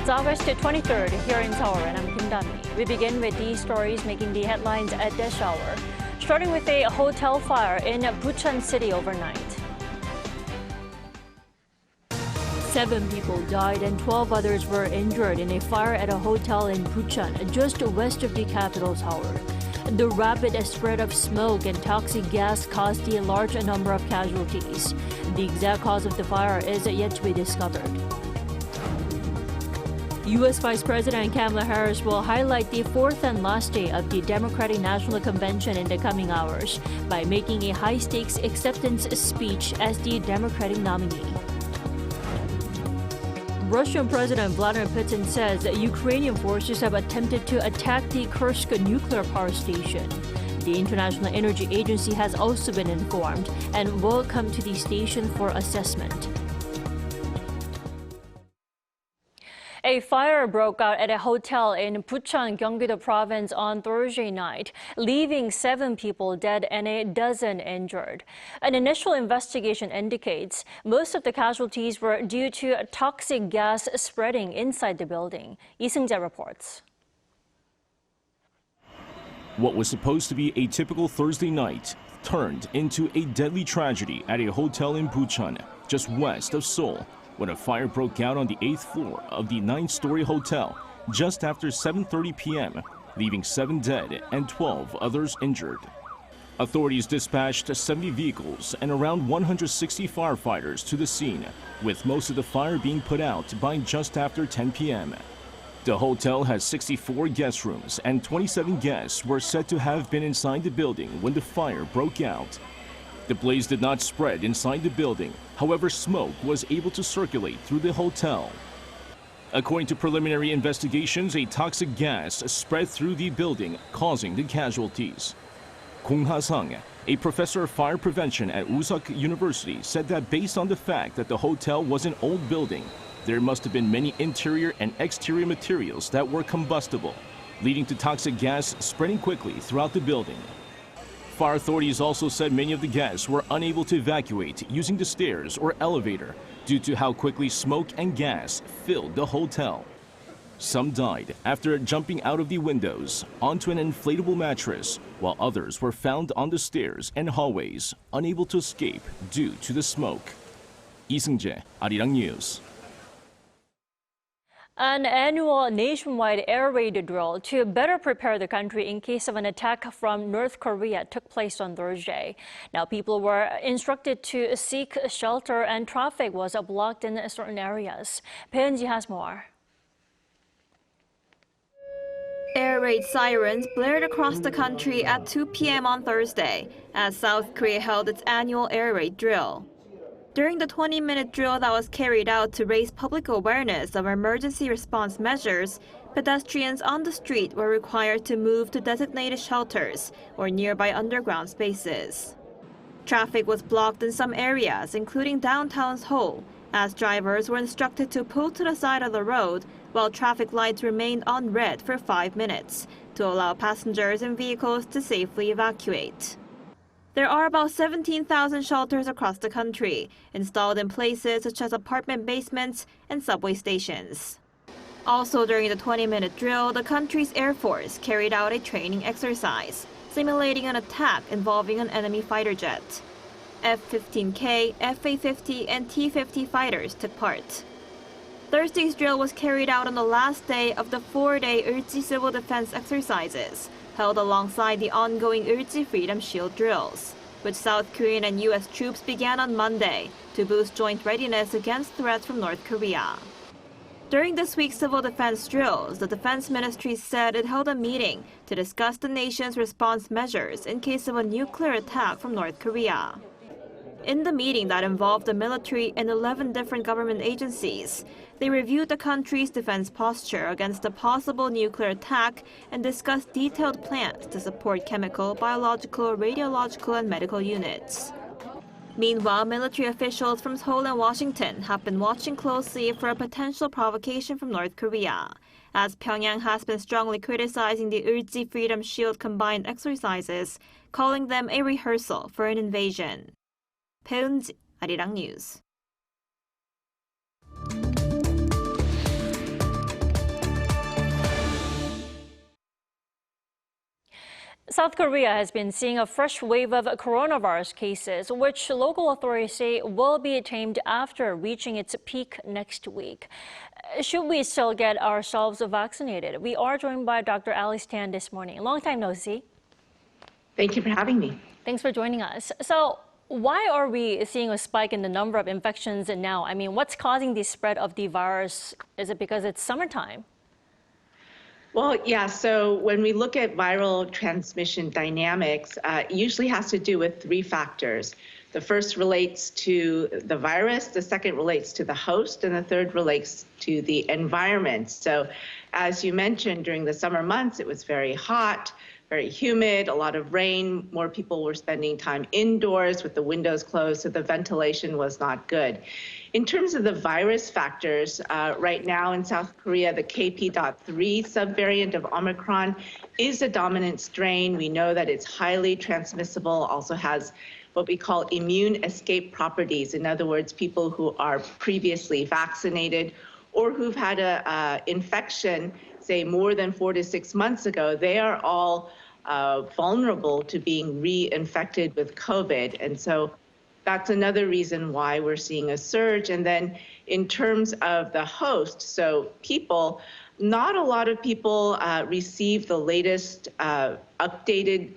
It's August 23rd here in Seoul, and I'm Kim Dami. We begin with these stories making the headlines at this hour, starting with a hotel fire in Bucheon city overnight. 7 people died and 12 others were injured in a fire at a hotel in Bucheon, just west of the capital Seoul. The rapid spread of smoke and toxic gas caused a large number of casualties. The exact cause of the fire is yet to be discovered. U.S. Vice President Kamala Harris will highlight the fourth and last day of the Democratic National Convention in the coming hours by making a high-stakes acceptance speech as the Democratic nominee. Russian President Vladimir Putin says that Ukrainian forces have attempted to attack the Kursk nuclear power station. The International Energy Agency has also been informed and will come to the station for assessment. A fire broke out at a hotel in Bucheon, Gyeonggi-do Province on Thursday night, leaving 7 people dead and a dozen injured. An initial investigation indicates most of the casualties were due to toxic gas spreading inside the building. Lee Seung-jae reports. What was supposed to be a typical Thursday night turned into a deadly tragedy at a hotel in Bucheon, just west of Seoul, when a fire broke out on the 8th floor of the 9-story hotel just after 7:30 p.m., leaving 7 dead and 12 others injured. Authorities dispatched 70 vehicles and around 160 firefighters to the scene, with most of the fire being put out by just after 10 p.m. The hotel has 64 guest rooms, and 27 guests were said to have been inside the building when the fire broke out. The blaze did not spread inside the building. However, smoke was able to circulate through the hotel. According to preliminary investigations, a toxic gas spread through the building, causing the casualties. Kong Ha-sang, a professor of fire prevention at Woosuk University, said that based on the fact that the hotel was an old building, there must have been many interior and exterior materials that were combustible, leading to toxic gas spreading quickly throughout the building. Fire authorities also said many of the guests were unable to evacuate using the stairs or elevator due to how quickly smoke and gas filled the hotel. Some died after jumping out of the windows onto an inflatable mattress, while others were found on the stairs and hallways, unable to escape due to the smoke. Lee Seung-jae, Arirang News. An annual nationwide air raid drill to better prepare the country in case of an attack from North Korea took place on Thursday. Now, people were instructed to seek shelter and traffic was blocked in certain areas. Peunji has more. Air raid sirens blared across the country at 2 p.m. on Thursday as South Korea held its annual air raid drill. During the 20-minute drill that was carried out to raise public awareness of emergency response measures, pedestrians on the street were required to move to designated shelters or nearby underground spaces. Traffic was blocked in some areas, including downtown Seoul, as drivers were instructed to pull to the side of the road while traffic lights remained on red for 5 minutes to allow passengers and vehicles to safely evacuate. There are about 17,000 shelters across the country, installed in places such as apartment basements and subway stations. Also during the 20-minute drill, the country's Air Force carried out a training exercise, simulating an attack involving an enemy fighter jet. F-15K, F-A-50, and T-50 fighters took part. Thursday's drill was carried out on the last day of the 4-day Ulji civil defense exercises, held alongside the ongoing Ulji Freedom Shield drills, which South Korean and U.S. troops began on Monday to boost joint readiness against threats from North Korea. During this week's civil defense drills, the Defense Ministry said it held a meeting to discuss the nation's response measures in case of a nuclear attack from North Korea. In the meeting that involved the military and 11 different government agencies, they reviewed the country's defense posture against a possible nuclear attack and discussed detailed plans to support chemical, biological, radiological, and medical units. Meanwhile, military officials from Seoul and Washington have been watching closely for a potential provocation from North Korea, as Pyongyang has been strongly criticizing the Ulji Freedom Shield combined exercises, calling them a rehearsal for an invasion. Peunji, Arirang News. South Korea has been seeing a fresh wave of coronavirus cases, which local authorities say will be tamed after reaching its peak next week. Should we still get ourselves vaccinated? We are joined by Dr. Alice Tan this morning. Long time no see. Thank you for having me. Thanks for joining us. So, why are we seeing a spike in the number of infections now? I mean, what's causing the spread of the virus? Is it because it's summertime? Well, yeah, so when we look at viral transmission dynamics, it usually has to do with three factors. The first relates to the virus, the second relates to the host, and the third relates to the environment. So as you mentioned, during the summer months, it was very hot, very humid, a lot of rain. More people were spending time indoors with the windows closed, so the ventilation was not good. In terms of the virus factors, right now in South Korea, the KP.3 subvariant of Omicron is a dominant strain. We know that it's highly transmissible, also has what we call immune escape properties. In other words, people who are previously vaccinated or who've had an infection, say more than 4 to 6 months ago, they are all vulnerable to being reinfected with COVID. And so that's another reason why we're seeing a surge. And then in terms of the host, so people, not a lot of people received the latest updated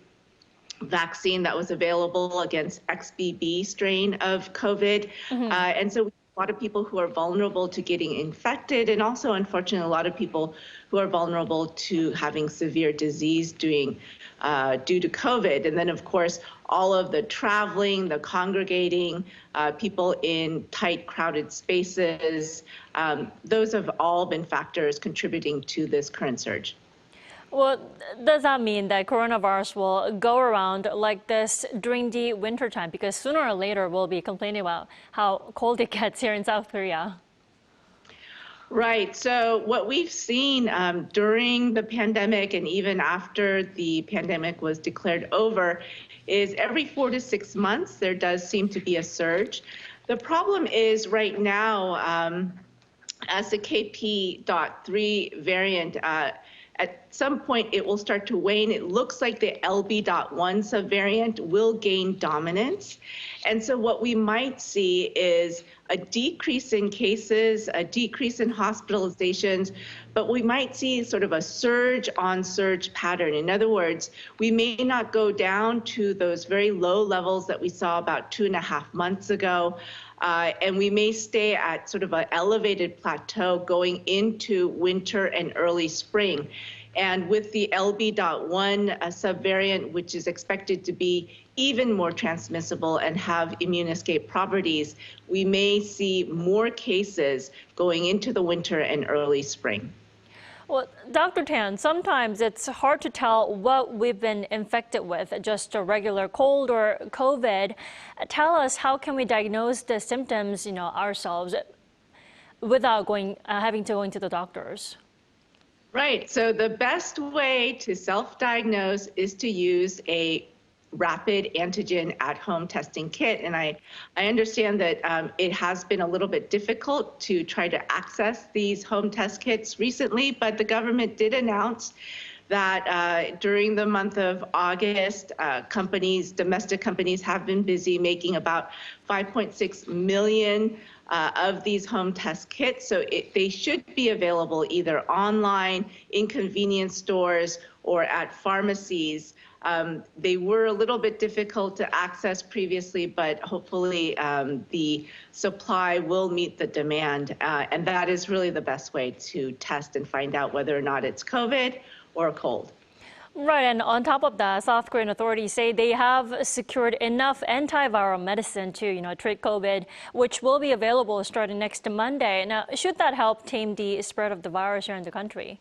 vaccine that was available against XBB strain of COVID. And so a lot of people who are vulnerable to getting infected, and also, unfortunately, a lot of people who are vulnerable to having severe disease due to COVID. And then, of course, all of the traveling, the congregating, people in tight, crowded spaces, those have all been factors contributing to this current surge. Well, does that mean that coronavirus will go around like this during the wintertime? Because sooner or later we'll be complaining about how cold it gets here in South Korea. Right. So what we've seen during the pandemic and even after the pandemic was declared over is every 4 to 6 months there does seem to be a surge. The problem is right now, as the KP.3 variant, at some point, it will start to wane. It looks like the LB.1 subvariant will gain dominance. And so what we might see is a decrease in cases, a decrease in hospitalizations, but we might see sort of a surge on surge pattern. In other words, we may not go down to those very low levels that we saw about 2.5 months ago. And we may stay at sort of an elevated plateau going into winter and early spring. And with the LB.1 subvariant, which is expected to be even more transmissible and have immune escape properties, we may see more cases going into the winter and early spring. Well, Dr. Tan, sometimes it's hard to tell what we've been infected with, just a regular cold or COVID. Tell us, how can we diagnose the symptoms, ourselves without having to go into the doctors? Right. So the best way to self-diagnose is to use a rapid antigen at-home testing kit. And I understand that it has been a little bit difficult to try to access these home test kits recently, but the government did announce that during the month of August, domestic companies have been busy making about 5.6 million of these home test kits. So they should be available either online, in convenience stores, or at pharmacies. They were a little bit difficult to access previously, but hopefully the supply will meet the demand. And that is really the best way to test and find out whether or not it's COVID or a cold. Right, and on top of that, South Korean authorities say they have secured enough antiviral medicine to, treat COVID, which will be available starting next Monday. Now, should that help tame the spread of the virus here in the country?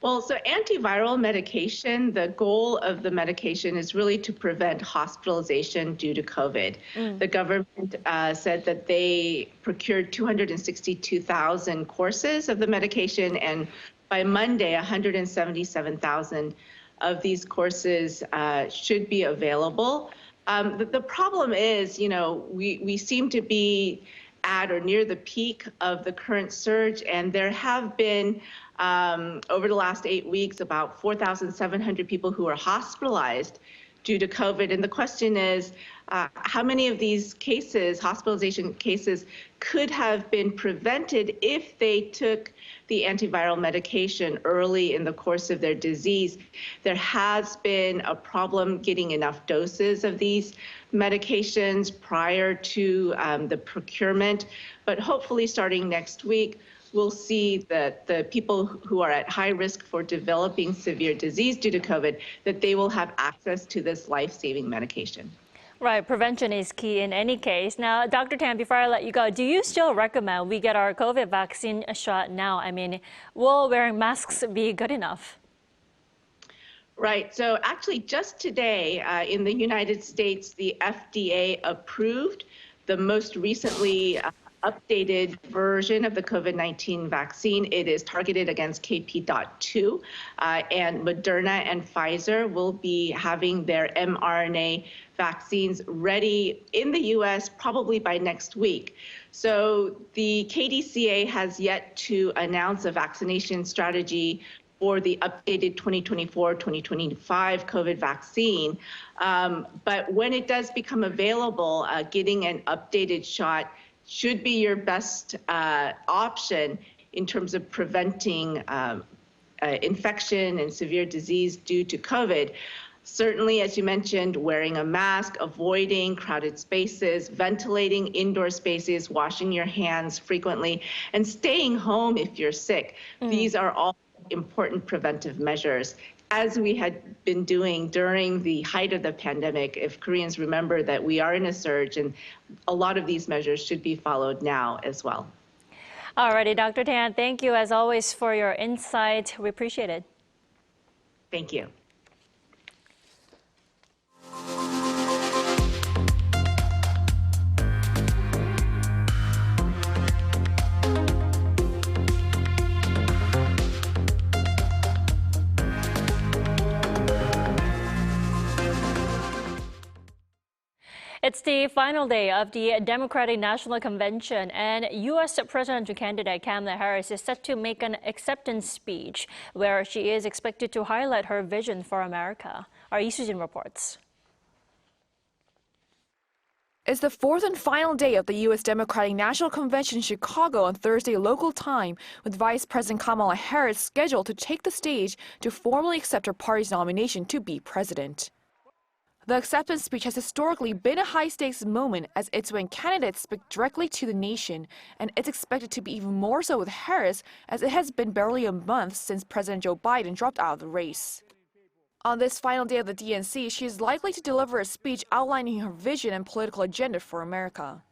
Well, so antiviral medication, the goal of the medication is really to prevent hospitalization due to COVID. The government said that they procured 262,000 courses of the medication, and by Monday, 177,000 of these courses should be available. The problem is, we seem to be at or near the peak of the current surge, and there have been over the last 8 weeks about 4,700 people who are hospitalized due to COVID. And the question is, how many of these cases, hospitalization cases, could have been prevented if they took the antiviral medication early in the course of their disease? There has been a problem getting enough doses of these medications prior to the procurement, but hopefully starting next week, we'll see that the people who are at high risk for developing severe disease due to COVID, that they will have access to this life-saving medication. Right, prevention is key in any case. Now, Dr. Tan, before I let you go, do you still recommend we get our COVID vaccine shot now? I mean, will wearing masks be good enough? Right. So actually, just today in the United States, the FDA approved the most recently updated version of the COVID-19 vaccine. It is targeted against KP.2, and Moderna and Pfizer will be having their mRNA vaccines ready in the U.S. probably by next week. So the KDCA has yet to announce a vaccination strategy for the updated 2024-2025 COVID vaccine. But when it does become available, getting an updated shot should be your best option in terms of preventing infection and severe disease due to COVID. Certainly, as you mentioned, wearing a mask, avoiding crowded spaces, ventilating indoor spaces, washing your hands frequently, and staying home if you're sick. These are all important preventive measures, as we had been doing during the height of the pandemic. If Koreans remember that we are in a surge, and a lot of these measures should be followed now as well. Alrighty, Dr. Tan, thank you as always for your insight. We appreciate it. Thank you. It's the final day of the Democratic National Convention, and U.S. presidential candidate Kamala Harris is set to make an acceptance speech where she is expected to highlight her vision for America. Our Isujin reports. It's the fourth and final day of the U.S. Democratic National Convention in Chicago on Thursday local time, with Vice President Kamala Harris scheduled to take the stage to formally accept her party's nomination to be president. The acceptance speech has historically been a high-stakes moment, as it's when candidates speak directly to the nation, and it's expected to be even more so with Harris, as it has been barely a month since President Joe Biden dropped out of the race. On this final day of the DNC, she is likely to deliver a speech outlining her vision and political agenda for America.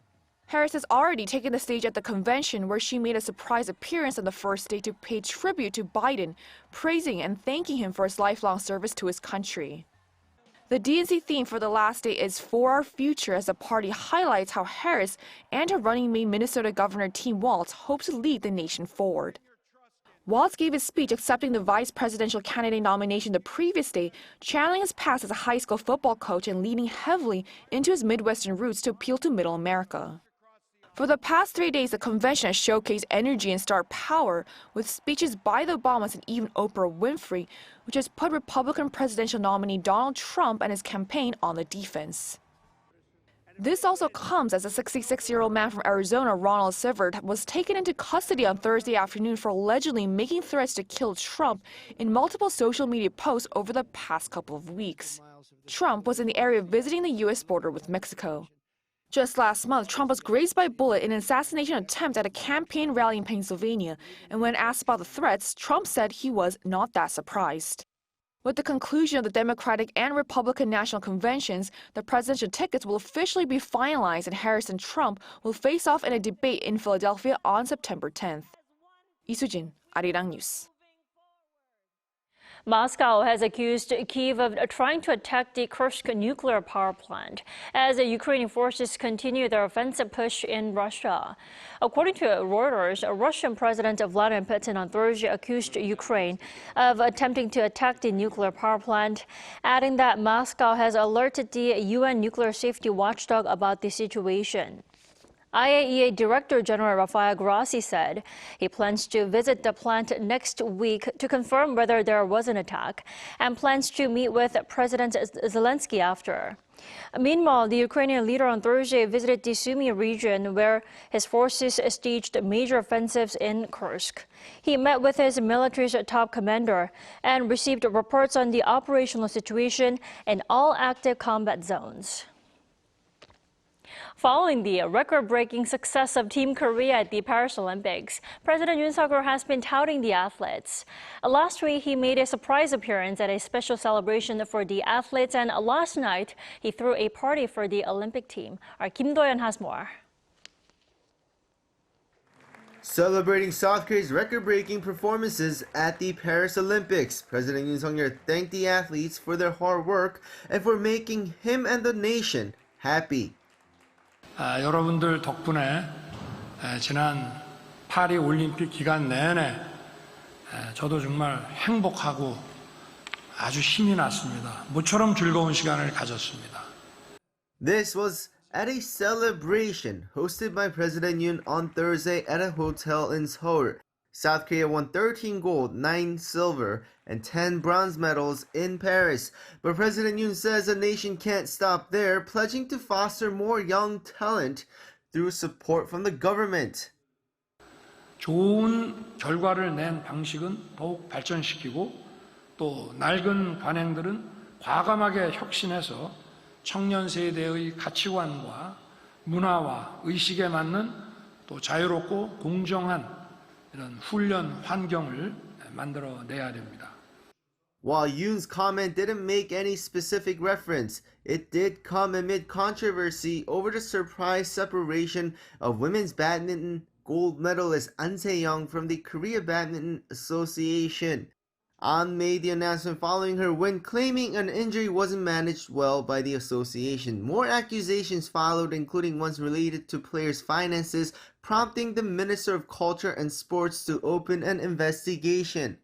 Harris has already taken the stage at the convention, where she made a surprise appearance on the first day to pay tribute to Biden, praising and thanking him for his lifelong service to his country. The DNC theme for the last day is For Our Future, as the party highlights how Harris and her running mate Minnesota Governor Tim Walz hope to lead the nation forward. Walz gave his speech accepting the vice presidential candidate nomination the previous day, channeling his past as a high school football coach and leaning heavily into his Midwestern roots to appeal to Middle America. For the past 3 days, the convention has showcased energy and star power, with speeches by the Obamas and even Oprah Winfrey, which has put Republican presidential nominee Donald Trump and his campaign on the defense. This also comes as a 66-year-old man from Arizona, Ronald Sivert, was taken into custody on Thursday afternoon for allegedly making threats to kill Trump in multiple social media posts over the past couple of weeks. Trump was in the area visiting the U.S. border with Mexico. Just last month, Trump was grazed by a bullet in an assassination attempt at a campaign rally in Pennsylvania, and when asked about the threats, Trump said he was not that surprised. With the conclusion of the Democratic and Republican national conventions, the presidential tickets will officially be finalized, and Harris and Trump will face off in a debate in Philadelphia on September 10th. Isujin, Arirang News. Moscow has accused Kyiv of trying to attack the Kursk nuclear power plant as the Ukrainian forces continue their offensive push in Russia. According to Reuters, Russian President Vladimir Putin on Thursday accused Ukraine of attempting to attack the nuclear power plant, adding that Moscow has alerted the UN nuclear safety watchdog about the situation. IAEA Director General Rafael Grossi said he plans to visit the plant next week to confirm whether there was an attack and plans to meet with President Zelensky after. Meanwhile, the Ukrainian leader on Thursday visited the Sumy region where his forces staged major offensives in Kursk. He met with his military's top commander and received reports on the operational situation in all active combat zones. Following the record-breaking success of Team Korea at the Paris Olympics, President Yoon has been touting the athletes. Last week, he made a surprise appearance at a special celebration for the athletes, and last night, he threw a party for the Olympic team. Our Kim Do-yeon has more. Celebrating South Korea's record-breaking performances at the Paris Olympics, President Yoon thanked the athletes for their hard work and for making him and the nation happy. 여러분들 덕분에 지난 파리 올림픽 기간 내내 저도 정말 행복하고 아주 힘이 났습니다. 모처럼 즐거운 시간을 가졌습니다. This was at a celebration hosted by President Yoon on Thursday at a hotel in Seoul. South Korea won 13 gold, 9 silver, and 10 bronze medals in Paris. But President Yoon says the nation can't stop there, pledging to foster more young talent through support from the government. 좋은 결과를 낸 방식은 더욱 발전시키고 또 낡은 관행들은 과감하게 혁신해서 청년 세대의 가치관과 문화와 의식에 맞는 또 자유롭고 공정한 이런 훈련 환경을 만들어내야 됩니다. While Yoon's comment didn't make any specific reference, it did come amid controversy over the surprise separation of women's badminton gold medalist An Se-young from the Korea Badminton Association. An made the announcement following her win, claiming an injury wasn't managed well by the association. More accusations followed, including ones related to players' finances, prompting the Minister of Culture and Sports to open an investigation.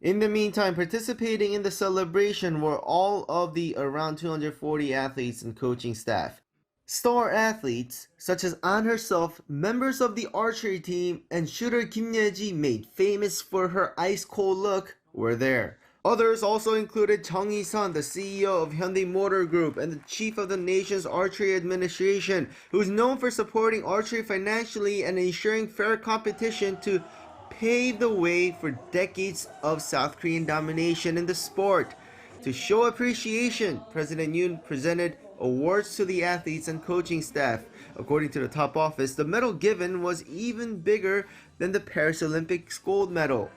In the meantime, participating in the celebration were all of the around 240 athletes and coaching staff. Star athletes, such as An herself, members of the archery team, and shooter Kim Ye-ji, made famous for her ice-cold look, were there. Others also included Chung Hee-sun, the CEO of Hyundai Motor Group and the chief of the nation's archery administration, who is known for supporting archery financially and ensuring fair competition to pave the way for decades of South Korean domination in the sport. To show appreciation, President Yoon presented awards to the athletes and coaching staff. According to the top office, the medal given was even bigger than the Paris Olympics gold medal.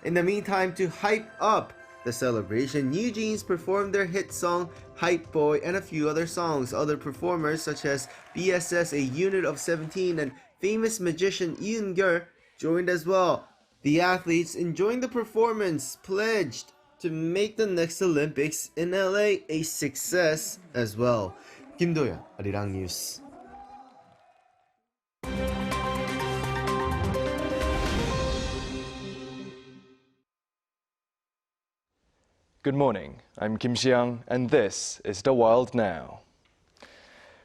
In the meantime, to hype up the celebration, New Jeans performed their hit song Hype Boy and a few other songs. Other performers such as BSS, a unit of 17, and famous magician Yoon joined as well. The athletes enjoying the performance pledged to make the next Olympics in LA a success as well. Kim Do-yeon, Arirang News. Good morning, I'm Kim Si-young, and this is The World Now.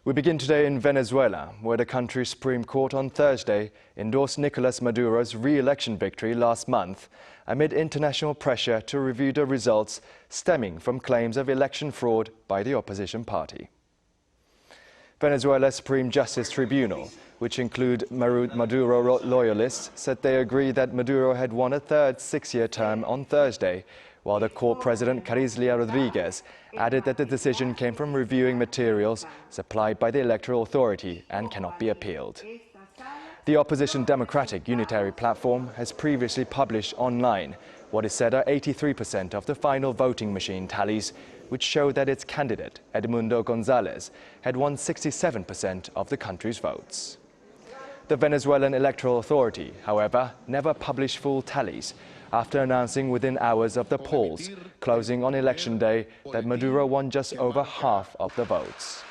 We begin today in Venezuela, where the country's Supreme Court on Thursday endorsed Nicolas Maduro's re-election victory last month amid international pressure to review the results stemming from claims of election fraud by the opposition party. Venezuela's Supreme Justice Tribunal, which include Maduro loyalists, said they agree that Maduro had won a third six-year term on Thursday, while the court president Carislia Rodriguez added that the decision came from reviewing materials supplied by the Electoral Authority and cannot be appealed. The opposition Democratic Unitary Platform has previously published online what is said are 83% of the final voting machine tallies, which show that its candidate, Edmundo Gonzalez, had won 67% of the country's votes. The Venezuelan Electoral Authority, however, never published full tallies, after announcing within hours of the polls closing on election day that Maduro won just over half of the votes.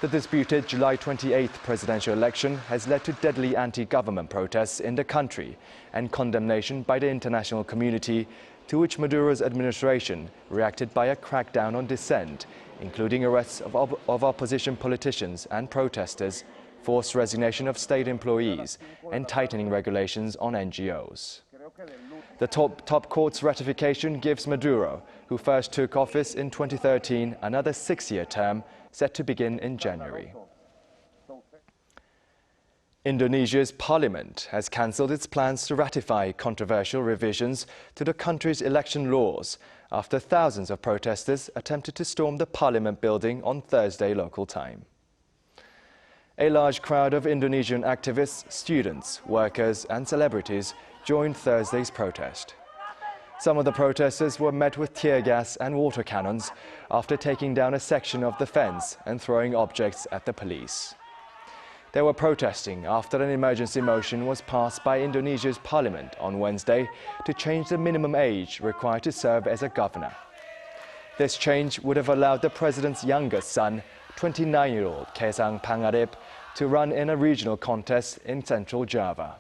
The disputed July 28th presidential election has led to deadly anti-government protests in the country and condemnation by the international community, to which Maduro's administration reacted by a crackdown on dissent, including arrests of opposition politicians and protesters, forced resignation of state employees, and tightening regulations on NGOs. The top court's ratification gives Maduro, who first took office in 2013, another 6-year term set to begin in January. Indonesia's parliament has cancelled its plans to ratify controversial revisions to the country's election laws after thousands of protesters attempted to storm the parliament building on Thursday local time. A large crowd of Indonesian activists, students, workers and celebrities joined Thursday's protest. Some of the protesters were met with tear gas and water cannons after taking down a section of the fence and throwing objects at the police. They were protesting after an emergency motion was passed by Indonesia's parliament on Wednesday to change the minimum age required to serve as a governor. This change would have allowed the president's youngest son, 29-year-old Kaesang Pangarep, to run in a regional contest in central Java.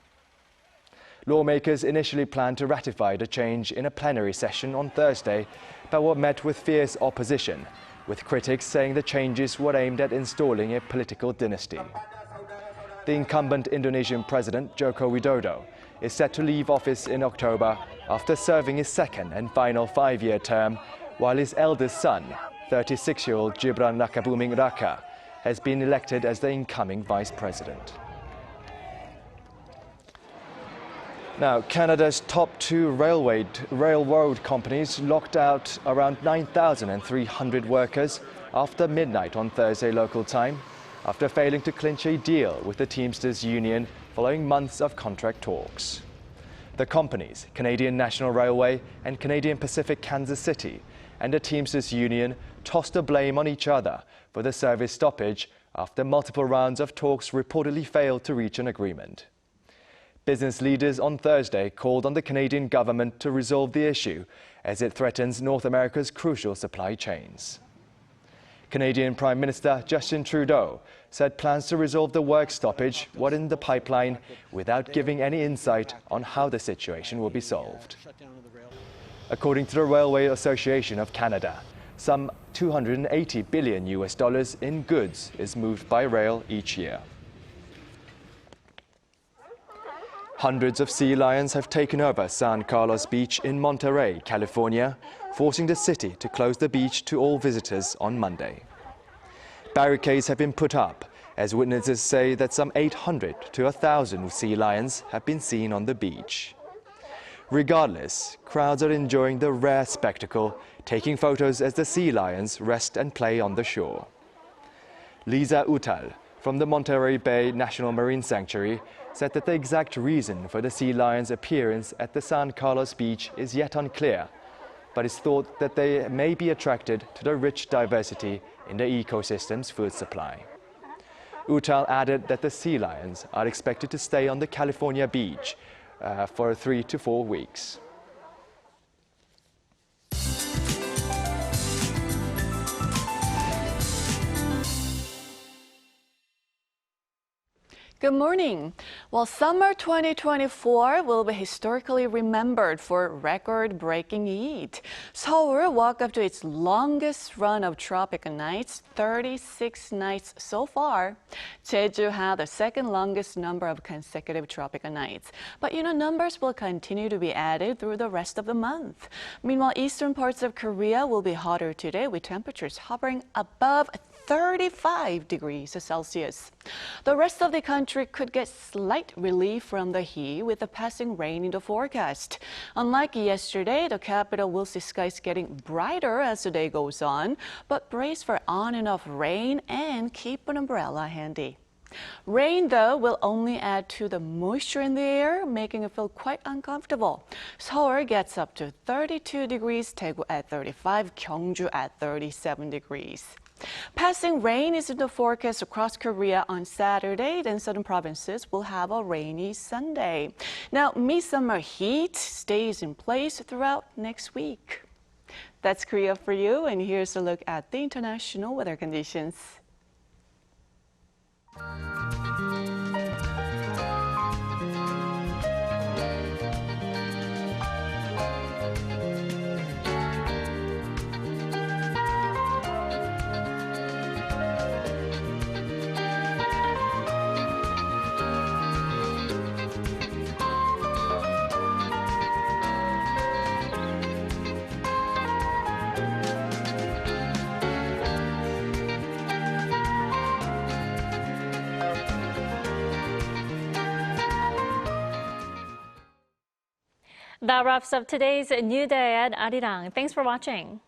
Lawmakers initially planned to ratify the change in a plenary session on Thursday, but were met with fierce opposition, with critics saying the changes were aimed at installing a political dynasty. The incumbent Indonesian president, Joko Widodo, is set to leave office in October after serving his second and final 5-year term, while his eldest son, 36-year-old Gibran Rakabuming Raka, has been elected as the incoming vice president. Now, Canada's top 2 railroad companies locked out around 9,300 workers after midnight on Thursday local time, after failing to clinch a deal with the Teamsters union following months of contract talks. The companies, Canadian National Railway and Canadian Pacific Kansas City, and the Teamsters union tossed the blame on each other for the service stoppage after multiple rounds of talks reportedly failed to reach an agreement. Business leaders on Thursday called on the Canadian government to resolve the issue as it threatens North America's crucial supply chains. Canadian Prime Minister Justin Trudeau said plans to resolve the work stoppage were in the pipeline without giving any insight on how the situation will be solved. According to the Railway Association of Canada, some $280 billion in goods is moved by rail each year. Hundreds of sea lions have taken over San Carlos Beach in Monterey, California, forcing the city to close the beach to all visitors on Monday. Barricades have been put up as witnesses say that some 800 to 1,000 sea lions have been seen on the beach. Regardless, crowds are enjoying the rare spectacle, taking photos as the sea lions rest and play on the shore. Lisa Utal from the Monterey Bay National Marine Sanctuary said that the exact reason for the sea lions' appearance at the San Carlos beach is yet unclear, but it's thought that they may be attracted to the rich diversity in the ecosystem's food supply. Utal added that the sea lions are expected to stay on the California beach for 3 to 4 weeks. Good morning. Well, summer 2024 will be historically remembered for record-breaking heat. Seoul woke up to its longest run of tropical nights, 36 nights so far. Jeju had the second longest number of consecutive tropical nights. But numbers will continue to be added through the rest of the month. Meanwhile, eastern parts of Korea will be hotter today with temperatures hovering above 35 degrees Celsius. The rest of the country could get slight relief from the heat with the passing rain in the forecast. Unlike yesterday, the capital will see skies getting brighter as the day goes on, but brace for on and off rain and keep an umbrella handy. Rain, though, will only add to the moisture in the air, making it feel quite uncomfortable. Seoul gets up to 32 degrees, Daegu at 35, Gyeongju at 37 degrees. Passing rain is in the forecast across Korea on Saturday, then southern provinces will have a rainy Sunday. Now, midsummer heat stays in place throughout next week. That's Korea for you, and here's a look at the international weather conditions. That wraps up today's New Day at Arirang. Thanks for watching.